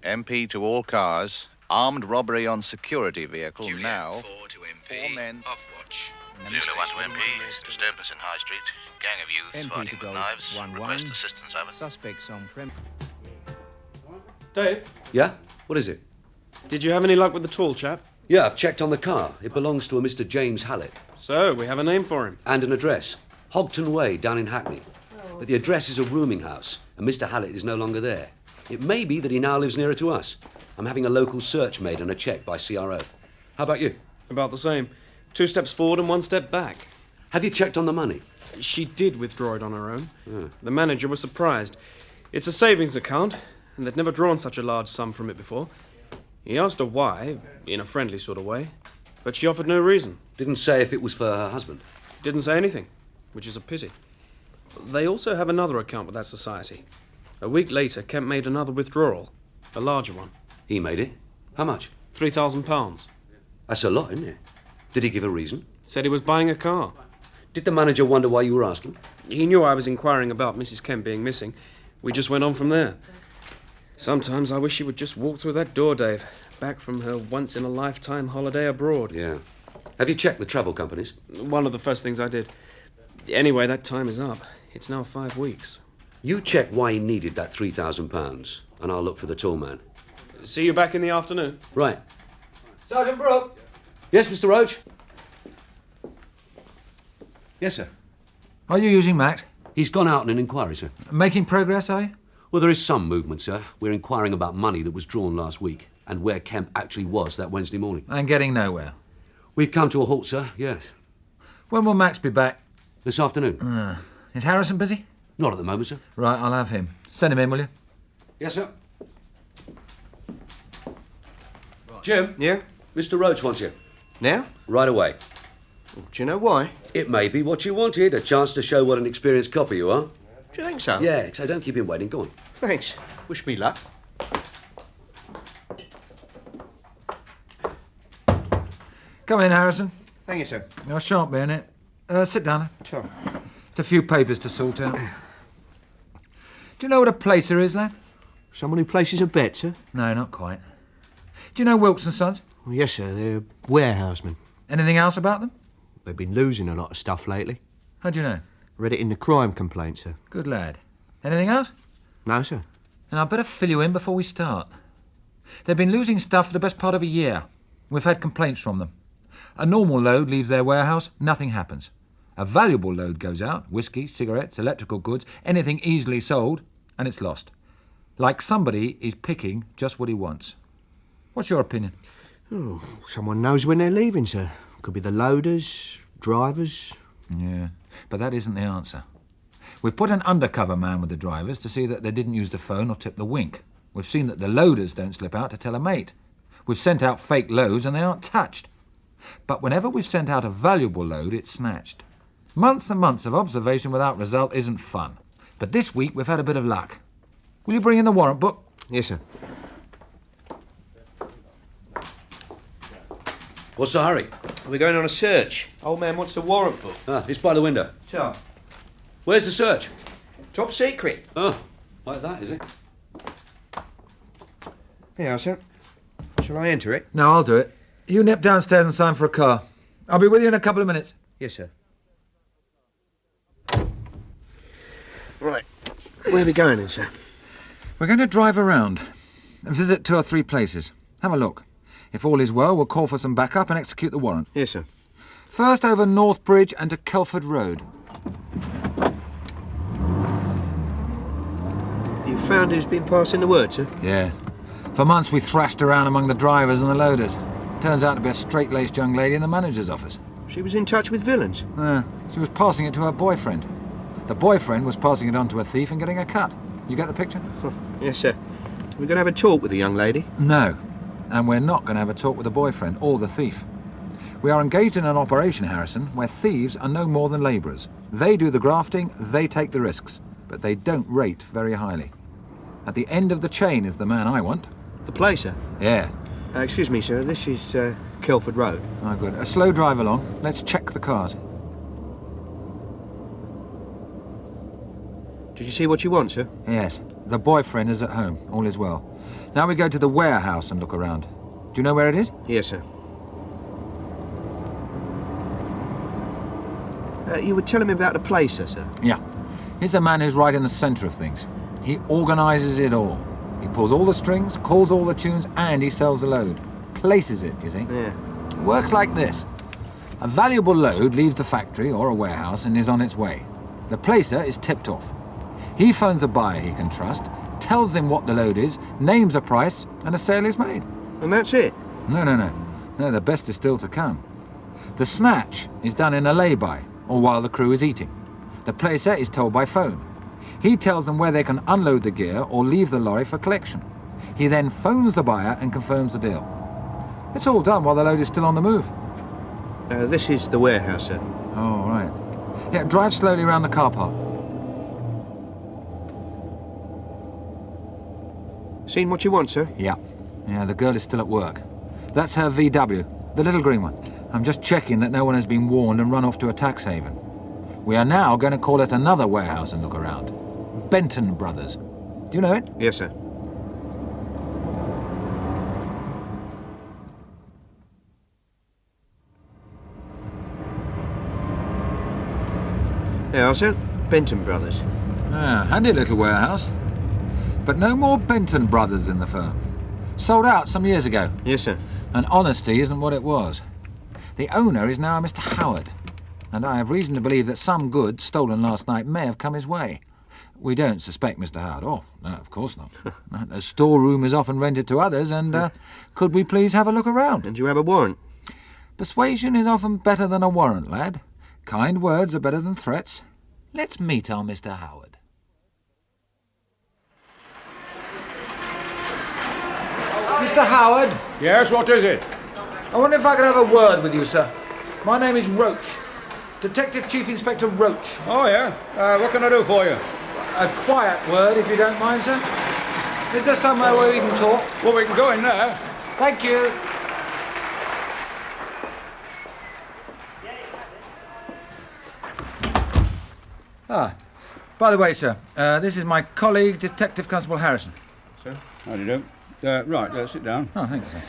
MP to all cars. Armed robbery on security vehicle Juliet, now. 4 to MP. 4 men. Off watch. Zulu 1 to MP. Disturbance in High Street. Gang of youths MP fighting to with Golf, knives. 1-1. Request assistance, over. Suspects on prem. Dave, Yeah? What is it? did you have any luck with the tall chap? Yeah, I've checked on the car. It belongs to a Mr. James Hallett. So, we have a name for him. And an address. Hogton Way, down in Hackney. But the address is a rooming house, and Mr. Hallett is no longer there. It may be that he now lives nearer to us. I'm having a local search made and a check by CRO. How about you? About the same. 2 steps forward and 1 step back. Have you checked on the money? She did withdraw it on her own. The manager was surprised. It's a savings account, and they'd never drawn such a large sum from it before. He asked her why, in a friendly sort of way, but she offered no reason. Didn't say if it was for her husband. Didn't say anything, which is a pity. They also have another account with that society. A week later, Kemp made another withdrawal, a larger one. He made it. How much? £3,000. That's a lot, isn't it? Did he give a reason? Said he was buying a car. Did the manager wonder why you were asking? He knew I was inquiring about Mrs. Kemp being missing. We just went on from there. Sometimes I wish she would just walk through that door, Dave, back from her once-in-a-lifetime holiday abroad. Yeah. Have you checked the travel companies? One of the first things I did. Anyway, that time is up. It's now 5 weeks. You check why he needed that £3,000, and I'll look for the tall man. See you back in the afternoon. Right. Sergeant Brook! Yes, Mr. Roach? Yes, sir. Are you using Max? He's gone out on an inquiry, sir. Making progress, are you? Well, there is some movement, sir. We're inquiring about money that was drawn last week and where Kemp actually was that Wednesday morning. And getting nowhere. We've come to a halt, sir, yes. When will Max be back? This afternoon. Is Harrison busy? Not at the moment, sir. Right, I'll have him. Send him in, will you? Yes, sir. Jim? Yeah? Mr. Roach wants you. Now? Right away. Do you know why? It may be what you wanted, a chance to show what an experienced copper you are. Do you think so? Yeah, so don't keep him waiting. Go on. Thanks. Wish me luck. Come in, Harrison. Thank you, sir. I shan't be in it. Sit down. Sure. Just a few papers to sort out. Do you know what a placer is, lad? Someone who places a bet, sir? No, not quite. Do you know Wilkes and Sons? Well, yes, sir. They're warehousemen. Anything else about them? They've been losing a lot of stuff lately. How do you know? Read it in the crime complaint, sir. Good lad. Anything else? No, sir. Then I'd better fill you in before we start. They've been losing stuff for the best part of a year. We've had complaints from them. A normal load leaves their warehouse, nothing happens. A valuable load goes out, whiskey, cigarettes, electrical goods, anything easily sold, and it's lost. Like somebody is picking just what he wants. What's your opinion? Oh, someone knows when they're leaving, sir. Could be the loaders, drivers. Yeah, but that isn't the answer. We've put an undercover man with the drivers to see that they didn't use the phone or tip the wink. We've seen that the loaders don't slip out to tell a mate. We've sent out fake loads and they aren't touched. But whenever we've sent out a valuable load, it's snatched. Months and months of observation without result isn't fun. But this week we've had a bit of luck. Will you bring in the warrant book? Yes, sir. What's the hurry? We're going on a search. Old man wants the warrant book. It's by the window. Sure. Where's the search? Top secret. Oh, like that, is it? Yeah, sir. Shall I enter it? No, I'll do it. You nip downstairs and sign for a car. I'll be with you in a couple of minutes. Yes, sir. Right. Where are we going then, sir? We're going to drive around and visit 2 or 3 places. Have a look. If all is well, we'll call for some backup and execute the warrant. Yes, sir. First over North Bridge and to Kelford Road. You found who's been passing the word, sir? Yeah. For months we thrashed around among the drivers and the loaders. Turns out to be a straight-laced young lady in the manager's office. She was in touch with villains. She was passing it to her boyfriend. The boyfriend was passing it on to a thief and getting a cut. You get the picture? Yes, sir. We're going to have a talk with the young lady. No. And we're not going to have a talk with the boyfriend or the thief. We are engaged in an operation, Harrison, where thieves are no more than labourers. They do the grafting, they take the risks, but they don't rate very highly. At the end of the chain is the man I want. The placer? Yeah. Excuse me, sir. This is Kelford Road. Oh, good. A slow drive along. Let's check the cars. Did you see what you want, sir? Yes. The boyfriend is at home. All is well. Now we go to the warehouse and look around. Do you know where it is? Yes, sir. You were telling me about the placer, sir? Yeah. He's the man who's right in the centre of things. He organises it all. He pulls all the strings, calls all the tunes, and he sells the load. Places it, you see? Yeah. It works like this. A valuable load leaves the factory or a warehouse and is on its way. The placer is tipped off. He phones a buyer he can trust, tells him what the load is, names a price, and a sale is made. And that's it? No, the best is still to come. The snatch is done in a lay-by, or while the crew is eating. The placer is told by phone. He tells them where they can unload the gear or leave the lorry for collection. He then phones the buyer and confirms the deal. It's all done while the load is still on the move. This is the warehouse, sir. Oh, right. Yeah, drive slowly around the car park. Seen what you want, sir? Yeah, the girl is still at work. That's her VW, the little green one. I'm just checking that no one has been warned and run off to a tax haven. We are now going to call at another warehouse and look around. Benton Brothers. Do you know it? Yes, sir. Yeah, sir. Benton Brothers. Ah, handy little warehouse. But no more Benton Brothers in the firm. Sold out some years ago. Yes, sir. And honesty isn't what it was. The owner is now Mr. Howard, and I have reason to believe that some goods stolen last night may have come his way. We don't suspect Mr. Howard. Oh, no, of course not. The storeroom is often rented to others, and could we please have a look around? And you have a warrant? Persuasion is often better than a warrant, lad. Kind words are better than threats. Let's meet our Mr. Howard. Mr. Howard? Yes, what is it? I wonder if I could have a word with you, sir. My name is Roach. Detective Chief Inspector Roach. Oh, yeah? What can I do for you? A quiet word, if you don't mind, sir. Is there somewhere where we can talk? Well, we can go in there. Thank you. Ah, by the way, sir, this is my colleague, Detective Constable Harrison. Sir? How do you do? Right, sit down. Oh, thank you, sir.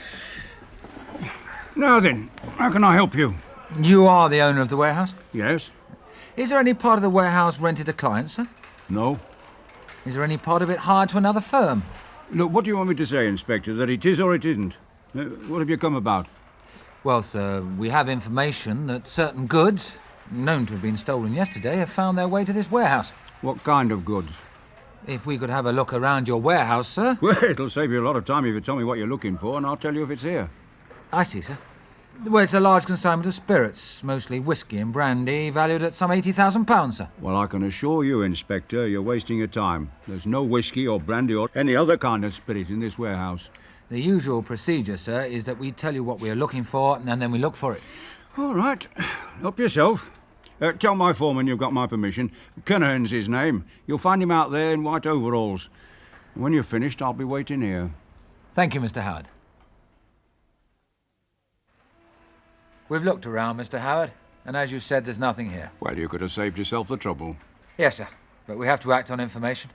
Now then, how can I help you? You are the owner of the warehouse? Yes? Is there any part of the warehouse rented to clients, sir? No? Is there any part of it hired to another firm? Look, what do you want me to say, Inspector? That it is or it isn't? What have you come about? Well, sir, we have information that certain goods, known to have been stolen yesterday, have found their way to this warehouse. What kind of goods? If we could have a look around your warehouse, sir. Well, it'll save you a lot of time if you tell me what you're looking for, and I'll tell you if it's here. I see, sir. Well, it's a large consignment of spirits, mostly whiskey and brandy, valued at some £80,000, sir. Well, I can assure you, Inspector, you're wasting your time. There's no whiskey or brandy or any other kind of spirit in this warehouse. The usual procedure, sir, is that we tell you what we are looking for, and then we look for it. All right. Help yourself. Tell my foreman you've got my permission. Kernahan's his name. You'll find him out there in white overalls. When you're finished, I'll be waiting here. Thank you, Mr. Howard. We've looked around, Mr. Howard, and as you said, there's nothing here. Well, you could have saved yourself the trouble. Yes, sir, but we have to act on information.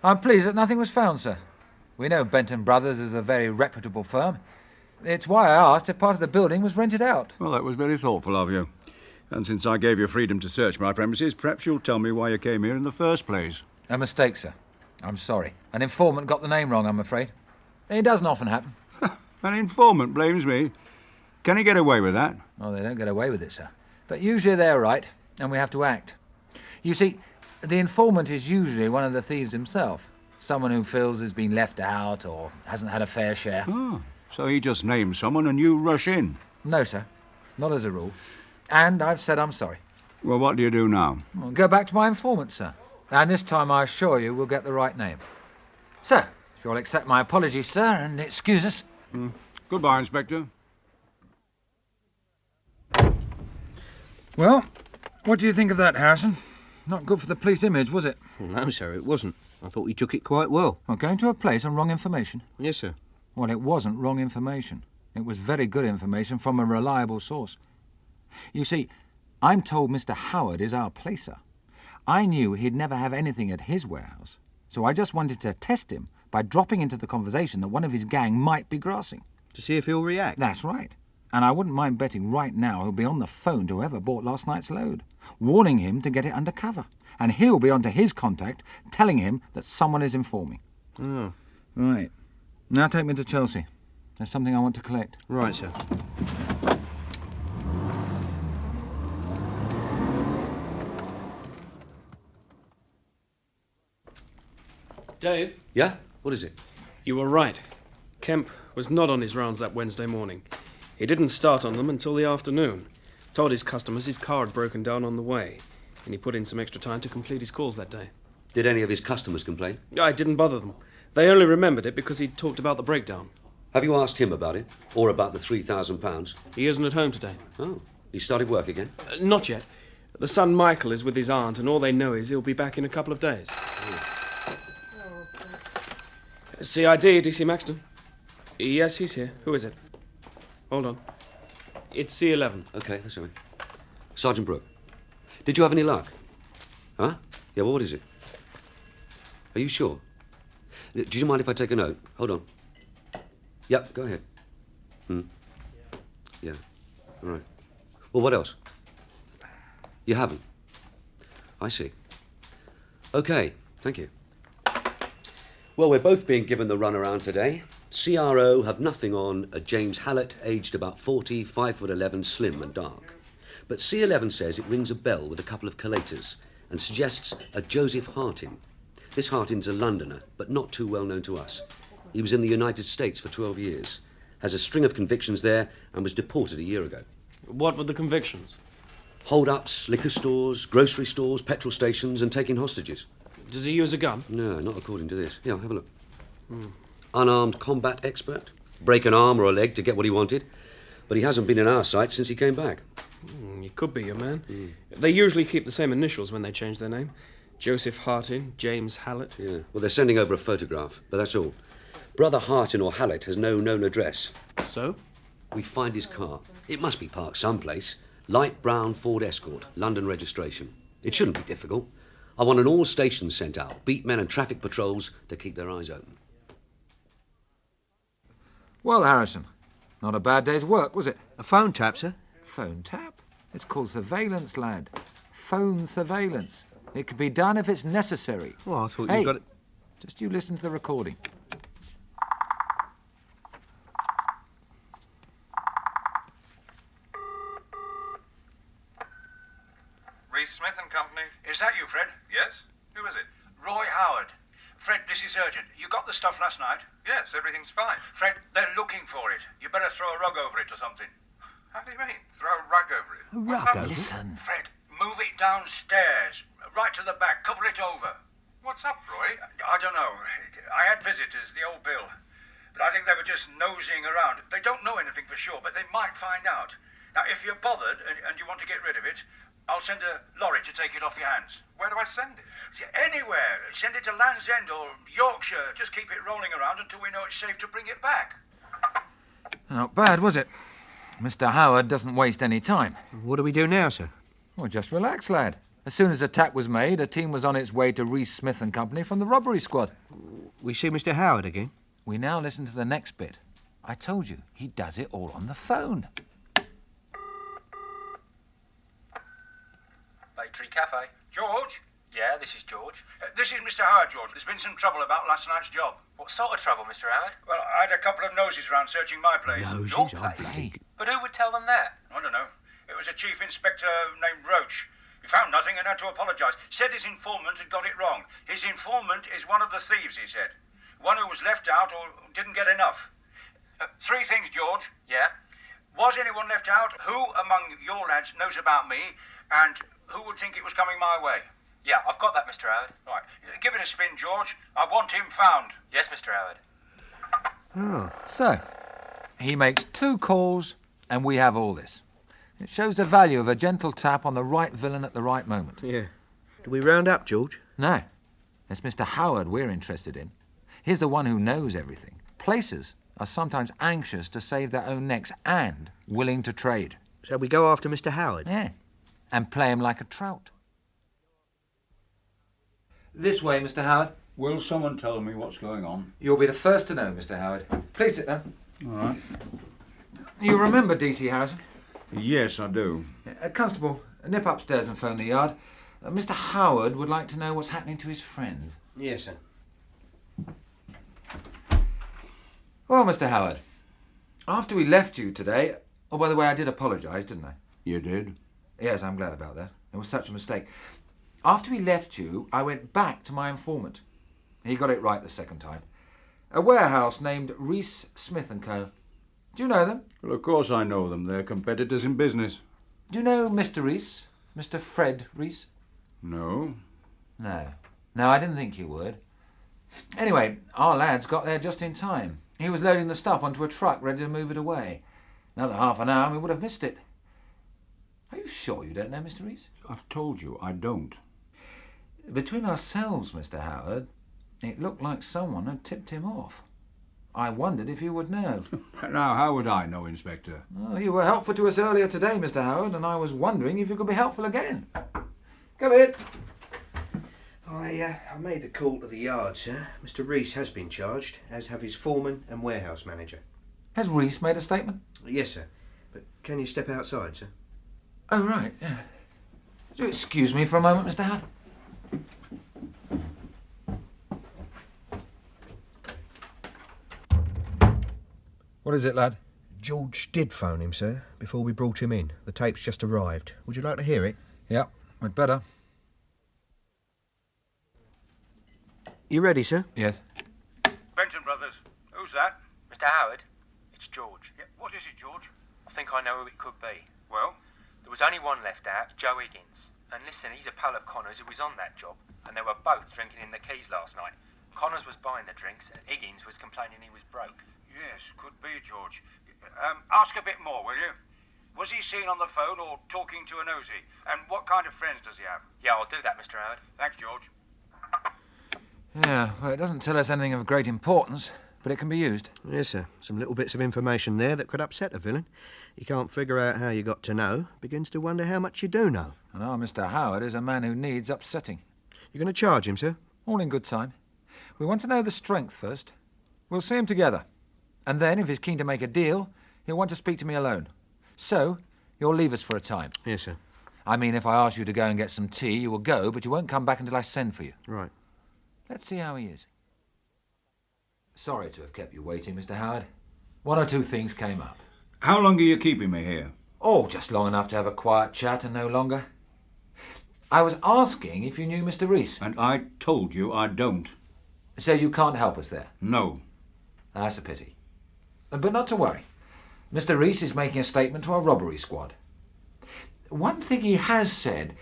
I'm pleased that nothing was found, sir. We know Benton Brothers is a very reputable firm. It's why I asked if part of the building was rented out. Well, that was very thoughtful of you. And since I gave you freedom to search my premises, perhaps you'll tell me why you came here in the first place. A mistake, sir. I'm sorry. An informant got the name wrong, I'm afraid. It doesn't often happen. An informant blames me. Can he get away with that? Oh, they don't get away with it, sir. But usually they're right, and we have to act. You see, the informant is usually one of the thieves himself. Someone who feels has been left out or hasn't had a fair share. Oh, so he just names someone and you rush in? No, sir. Not as a rule. And I've said I'm sorry. Well, what do you do now? I'll go back to my informant, sir. And this time I assure you we'll get the right name. Sir, if you'll accept my apologies, sir, and excuse us. Goodbye, Inspector. Well, what do you think of that, Harrison? Not good for the police image, was it? No, sir, it wasn't. I thought he took it quite well. Well, going to a place on wrong information? Yes, sir. Well, it wasn't wrong information. It was very good information from a reliable source. You see, I'm told Mr. Howard is our placer. I knew he'd never have anything at his warehouse, so I just wanted to test him by dropping into the conversation that one of his gang might be grassing. To see if he'll react. That's right. And I wouldn't mind betting right now he'll be on the phone to whoever bought last night's load, warning him to get it under cover. And he'll be on to his contact, telling him that someone is informing. Oh. Right. Now take me to Chelsea. There's something I want to collect. Right, sir. Dave, Yeah? What is it? you were right. Kemp was not on his rounds that Wednesday morning. He didn't start on them until the afternoon. Told his customers his car had broken down on the way, and he put in some extra time to complete his calls that day. Did any of his customers complain? I didn't bother them. They only remembered it because he'd talked about the breakdown. Have you asked him about it? Or about the £3,000? He isn't at home today. Oh, he started work again? Not yet. The son Michael is with his aunt, and all they know is he'll be back in a couple of days. CID, DC Maxton. Yes, he's here. Who is it? Hold on. It's C11. Okay, that's all right. Sergeant Brook, did you have any luck? Huh? Yeah, well, what is it? Are you sure? Do you mind if I take a note? Hold on. Yep, go ahead. Yeah, all right. Well, what else? You haven't? I see. Okay, thank you. Well, we're both being given the runaround today. CRO have nothing on a James Hallett, aged about 40, 5'11", slim and dark. But C11 says it rings a bell with a couple of collators and suggests a Joseph Hartin. This Hartin's a Londoner, but not too well known to us. He was in the United States for 12 years, has a string of convictions there, and was deported a year ago. What were the convictions? Hold-ups, liquor stores, grocery stores, petrol stations, and taking hostages. Does he use a gun? No, not according to this. Yeah, have a look. Unarmed combat expert. Break an arm or a leg to get what he wanted. But he hasn't been in our sight since he came back. He could be your man. They usually keep the same initials when they change their name. Joseph Hartin, James Hallett. Yeah, well, they're sending over a photograph, but that's all. Brother Hartin or Hallett has no known address. So? We find his car. It must be parked someplace. Light brown Ford Escort, London registration. It shouldn't be difficult. I want an all stations sent out, beatmen and traffic patrols to keep their eyes open. Well, Harrison, not a bad day's work, was it? A phone tap, sir? Phone tap? It's called surveillance, lad. Phone surveillance. It can be done if it's necessary. Well, I thought Hey, you got it. just you listen to the recording. Reese Smith and Company. Is that you, Fred? Yes? Who is it? Roy Howard. Fred, this is urgent. You got the stuff last night? Yes, everything's fine. Fred, they're looking for it. You better throw a rug over it or something. How do you mean? Throw a rug over it? rug What's over up? it? Listen. Fred, move it downstairs. Right to the back. Cover it over. What's up, Roy? I don't know. I had visitors, the old Bill. But I think they were just nosing around. They don't know anything for sure, but they might find out. Now, if you're bothered and you want to get rid of it, I'll send a lorry to take it off your hands. Where do I send it? Anywhere. Send it to Land's End or Yorkshire. Just keep it rolling around until we know it's safe to bring it back. Not bad, was it? Mr. Howard doesn't waste any time. What do we do now, sir? Well, just relax, lad. As soon as the tap was made, a team was on its way to Reese Smith and Company from the robbery squad. We see Mr. Howard again? We now listen to the next bit. I told you, he does it all on the phone. Tree Cafe. George? Yeah, this is George. This is Mr. Howard, George. There's been some trouble about last night's job. What sort of trouble, Mr. Howard? Well, I had a couple of noses round searching my place. Noses? Your I place? believe. But who would tell them that? I don't know. It was a chief inspector named Roach. He found nothing and had to apologise. Said his informant had got it wrong. His informant is one of the thieves, he said. One who was left out or didn't get enough. Three things, George. Yeah? Was anyone left out? Who among your lads knows about me? And who would think it was coming my way? Yeah, I've got that, Mr. Howard. Right. Give it a spin, George. I want him found. Yes, Mr. Howard. Oh. So, he makes 2 calls, and we have all this. It shows the value of a gentle tap on the right villain at the right moment. Yeah. Do we round up, George? No, it's Mr. Howard we're interested in. He's the one who knows everything. Places are sometimes anxious to save their own necks and willing to trade. So we go after Mr. Howard? Yeah, and play him like a trout. This way, Mr. Howard. Will someone tell me what's going on? You'll be the first to know, Mr. Howard. Please sit down. All right. You remember DC Harrison? Yes, I do. Constable, nip upstairs and phone the yard. Mr. Howard would like to know what's happening to his friends. Yes, sir. Well, Mr. Howard, after we left you today... Oh, by the way, I did apologise, didn't I? You did? Yes, I'm glad about that. It was such a mistake. After we left you, I went back to my informant. He got it right the second time. A warehouse named Reese Smith & Co. Do you know them? Well, of course I know them. They're competitors in business. Do you know Mr. Reese? Mr. Fred Reese? No. No. No, I didn't think you would. Anyway, our lads got there just in time. He was loading the stuff onto a truck ready to move it away. Another half an hour and we would have missed it. Are you sure you don't know Mr. Reese? I've told you, I don't. Between ourselves, Mr. Howard, it looked like someone had tipped him off. I wondered if you would know. Now, how would I know, Inspector? Oh, you were helpful to us earlier today, Mr. Howard, and I was wondering if you could be helpful again. Come in. I made the call to the yard, sir. Mr. Reese has been charged, as have his foreman and warehouse manager. Has Reese made a statement? Yes, sir. But can you step outside, sir? Oh, right. Yeah. Would you excuse me for a moment, Mr. Howard? What is it, lad? George did phone him, sir, before we brought him in. The tape's just arrived. Would you like to hear it? Yeah, we'd better. You ready, sir? Yes. Benton Brothers. Who's that? Mr. Howard, it's George. Yeah, what is it, George? I think I know who it could be. Well? There was only one left out, Joe Higgins. And listen, he's a pal of Connor's who was on that job, and they were both drinking in the Keys last night. Connors was buying the drinks, and Higgins was complaining he was broke. Yes, could be, George. Ask a bit more, will you? Was he seen on the phone or talking to a nosy? And what kind of friends does he have? Yeah, I'll do that, Mr. Howard. Thanks, George. Yeah, well, it doesn't tell us anything of great importance, but it can be used. Yes, sir. Some little bits of information there that could upset a villain. You can't figure out how you got to know. Begins to wonder how much you do know. And our Mr. Howard is a man who needs upsetting. You're going to charge him, sir? All in good time. We want to know the strength first. We'll see him together. And then, if he's keen to make a deal, he'll want to speak to me alone. So, you'll leave us for a time. Yes, sir. I mean, if I ask you to go and get some tea, you will go, but you won't come back until I send for you. Right. Let's see how he is. Sorry to have kept you waiting, Mr. Howard. One or two things came up. How long are you keeping me here? Oh, just long enough to have a quiet chat and no longer. I was asking if you knew Mr. Reese. And I told you I don't. So you can't help us there? No. That's a pity. But not to worry. Mr. Reese is making a statement to our robbery squad. One thing he has said,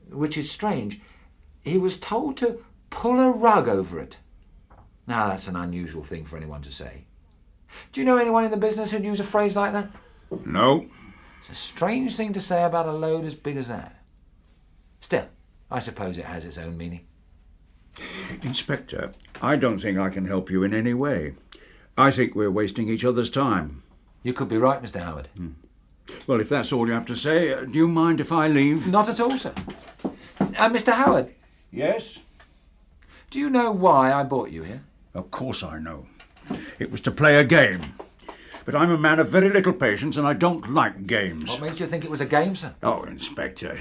which is strange, he was told to pull a rug over it. Now, that's an unusual thing for anyone to say. Do you know anyone in the business who'd use a phrase like that? No. It's a strange thing to say about a load as big as that. Still, I suppose it has its own meaning. Inspector, I don't think I can help you in any way. I think we're wasting each other's time. You could be right, Mr. Howard. Well, if that's all you have to say, do you mind if I leave? Not at all, sir. Mr. Howard. Yes? Do you know why I brought you here? Of course I know. It was to play a game. But I'm a man of very little patience and I don't like games. What makes you think it was a game, sir? Oh, Inspector,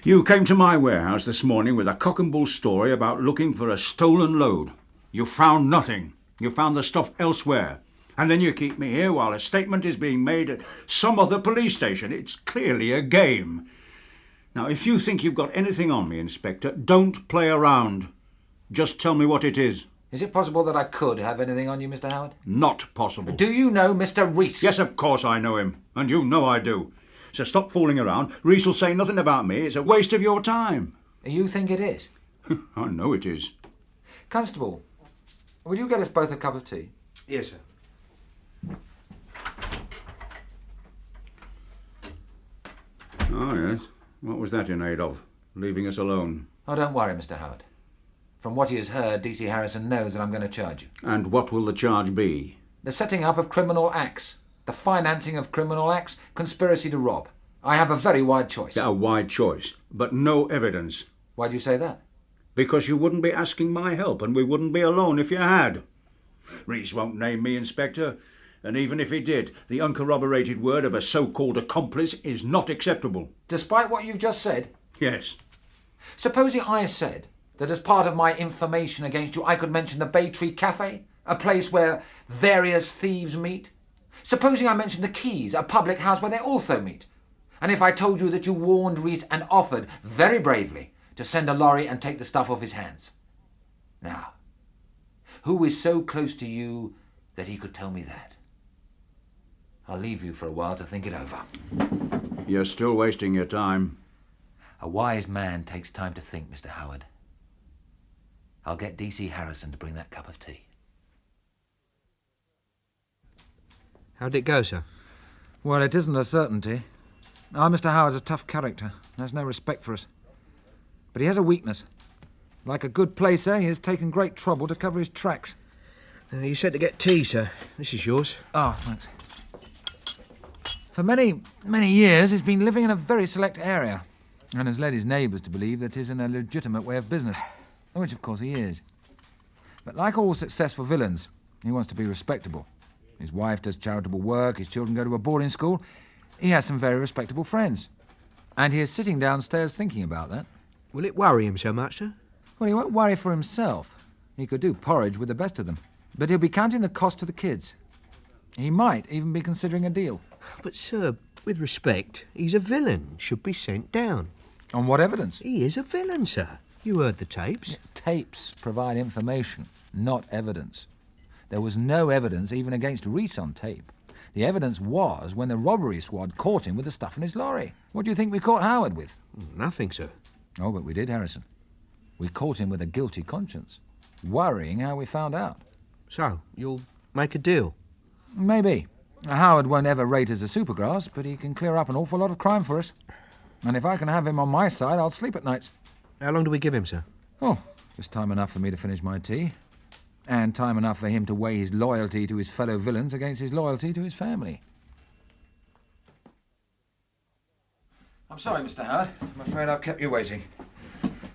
you came to my warehouse this morning with a cock and bull story about looking for a stolen load. You found nothing. You found the stuff elsewhere. And then you keep me here while a statement is being made at some other police station. It's clearly a game. Now, if you think you've got anything on me, Inspector, don't play around. Just tell me what it is. Is it possible that I could have anything on you, Mr. Howard? Not possible. Do you know Mr. Reese? Yes, of course I know him. And you know I do. So stop fooling around. Reese will say nothing about me. It's a waste of your time. You think it is? I know it is. Constable, will you get us both a cup of tea? Yes, sir. Oh, yes. What was that in aid of? Leaving us alone. Oh, don't worry, Mr. Howard. From what he has heard, DC Harrison knows that I'm going to charge you. And what will the charge be? The setting up of criminal acts, the financing of criminal acts, conspiracy to rob. I have a very wide choice. A wide choice, but no evidence. Why do you say that? Because you wouldn't be asking my help, and we wouldn't be alone if you had. Reese won't name me, Inspector, and even if he did, the uncorroborated word of a so-called accomplice is not acceptable. Despite what you've just said? Yes. Supposing I said that as part of my information against you, I could mention the Bay Tree Cafe, a place where various thieves meet. Supposing I mentioned the Keys, a public house where they also meet. And if I told you that you warned Reese and offered, very bravely, to send a lorry and take the stuff off his hands. Now, who is so close to you that he could tell me that? I'll leave you for a while to think it over. You're still wasting your time. A wise man takes time to think, Mr. Howard. I'll get DC Harrison to bring that cup of tea. How'd it go, sir? Well, it isn't a certainty. Our Mr. Howard's a tough character. There's no respect for us. But he has a weakness. Like a good placer, he has taken great trouble to cover his tracks. You said to get tea, sir. This is yours. Oh, thanks. For many, many years, he's been living in a very select area and has led his neighbours to believe that it is in a legitimate way of business, which, of course, he is. But like all successful villains, he wants to be respectable. His wife does charitable work, his children go to a boarding school. He has some very respectable friends. And he is sitting downstairs thinking about that. Will it worry him so much, sir? Well, he won't worry for himself. He could do porridge with the best of them. But he'll be counting the cost to the kids. He might even be considering a deal. But, sir, with respect, he's a villain. Should be sent down. On what evidence? He is a villain, sir. You heard the tapes. Yeah, tapes provide information, not evidence. There was no evidence even against Reese on tape. The evidence was when the robbery squad caught him with the stuff in his lorry. What do you think we caught Howard with? Nothing, sir. Oh, but we did, Harrison. We caught him with a guilty conscience, worrying how we found out. So, you'll make a deal? Maybe. Howard won't ever rate as a supergrass, but he can clear up an awful lot of crime for us. And if I can have him on my side, I'll sleep at nights. How long do we give him, sir? Oh, just time enough for me to finish my tea. And time enough for him to weigh his loyalty to his fellow villains against his loyalty to his family. I'm sorry, Mr. Howard. I'm afraid I've kept you waiting.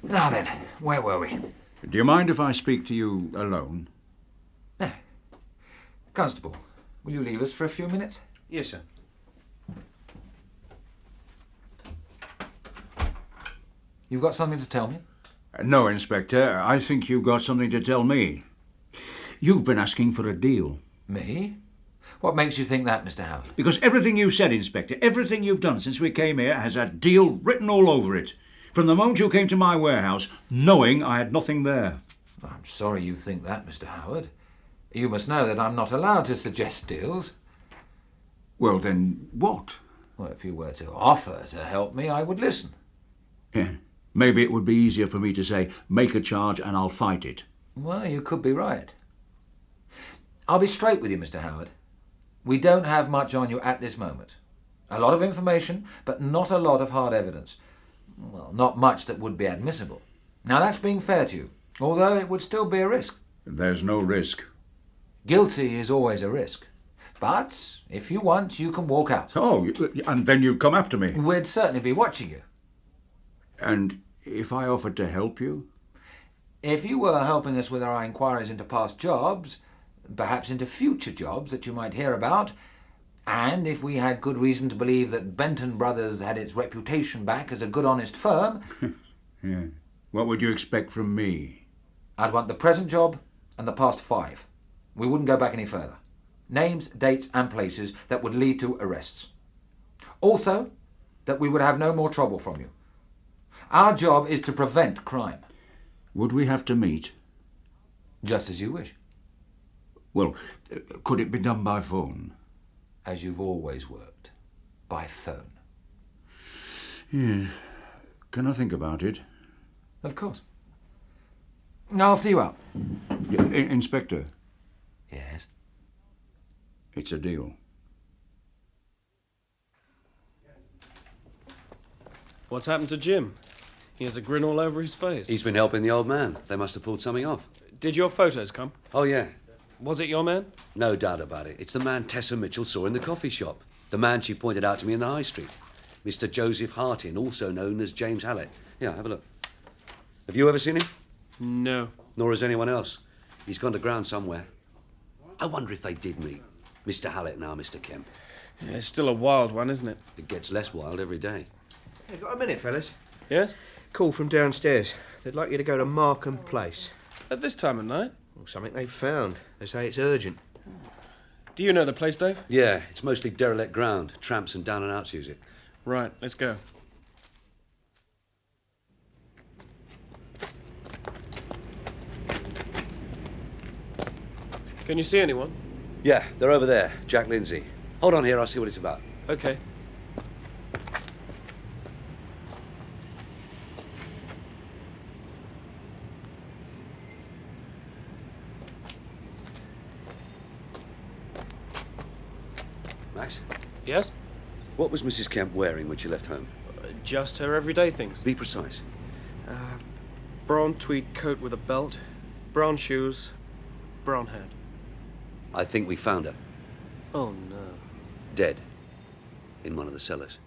Now then, where were we? Do you mind if I speak to you alone? No. Constable, will you leave us for a few minutes? Yes, sir. You've got something to tell me? No, Inspector. I think you've got something to tell me. You've been asking for a deal. Me? What makes you think that, Mr. Howard? Because everything you've said, Inspector, everything you've done since we came here has a deal written all over it. From the moment you came to my warehouse, knowing I had nothing there. I'm sorry you think that, Mr. Howard. You must know that I'm not allowed to suggest deals. Well, then, what? Well, if you were to offer to help me, I would listen. Yeah. Maybe it would be easier for me to say, make a charge and I'll fight it. Well, you could be right. I'll be straight with you, Mr. Howard. We don't have much on you at this moment. A lot of information, but not a lot of hard evidence. Well, not much that would be admissible. Now, that's being fair to you, although it would still be a risk. There's no risk. Guilty is always a risk. But if you want, you can walk out. Oh, and then you come after me. We'd certainly be watching you. And if I offered to help you? If you were helping us with our inquiries into past jobs, perhaps into future jobs that you might hear about, and if we had good reason to believe that Benton Brothers had its reputation back as a good, honest firm... Yeah. What would you expect from me? I'd want the present job and the past 5. We wouldn't go back any further. Names, dates and places that would lead to arrests. Also, that we would have no more trouble from you. Our job is to prevent crime. Would we have to meet? Just as you wish. Well, could it be done by phone? As you've always worked. By phone. Yeah. Can I think about it? Of course. I'll see you out. Inspector. Yes? It's a deal. What's happened to Jim? He has a grin all over his face. He's been helping the old man. They must have pulled something off. Did your photos come? Oh, yeah. Was it your man? No doubt about it. It's the man Tessa Mitchell saw in the coffee shop. The man she pointed out to me in the high street. Mr. Joseph Hartin, also known as James Hallett. Yeah, have a look. Have you ever seen him? No. Nor has anyone else. He's gone to ground somewhere. I wonder if they did meet. Mr. Hallett and our Mr. Kemp. Yeah, it's still a wild one, isn't it? It gets less wild every day. Hey, got a minute, fellas? Yes? Call from downstairs. They'd like you to go to Markham Place. At this time of night? Well, something they've found. They say it's urgent. Do you know the place, Dave? Yeah, it's mostly derelict ground. Tramps and down and outs use it. Right, let's go. Can you see anyone? Yeah, they're over there. Jack Lindsay. Hold on here, I'll see what it's about. Okay. Max? Yes? What was Mrs. Kemp wearing when she left home? Just her everyday things. Be precise. Brown tweed coat with a belt, brown shoes, brown hat. I think we found her. Oh, no. Dead. In one of the cellars.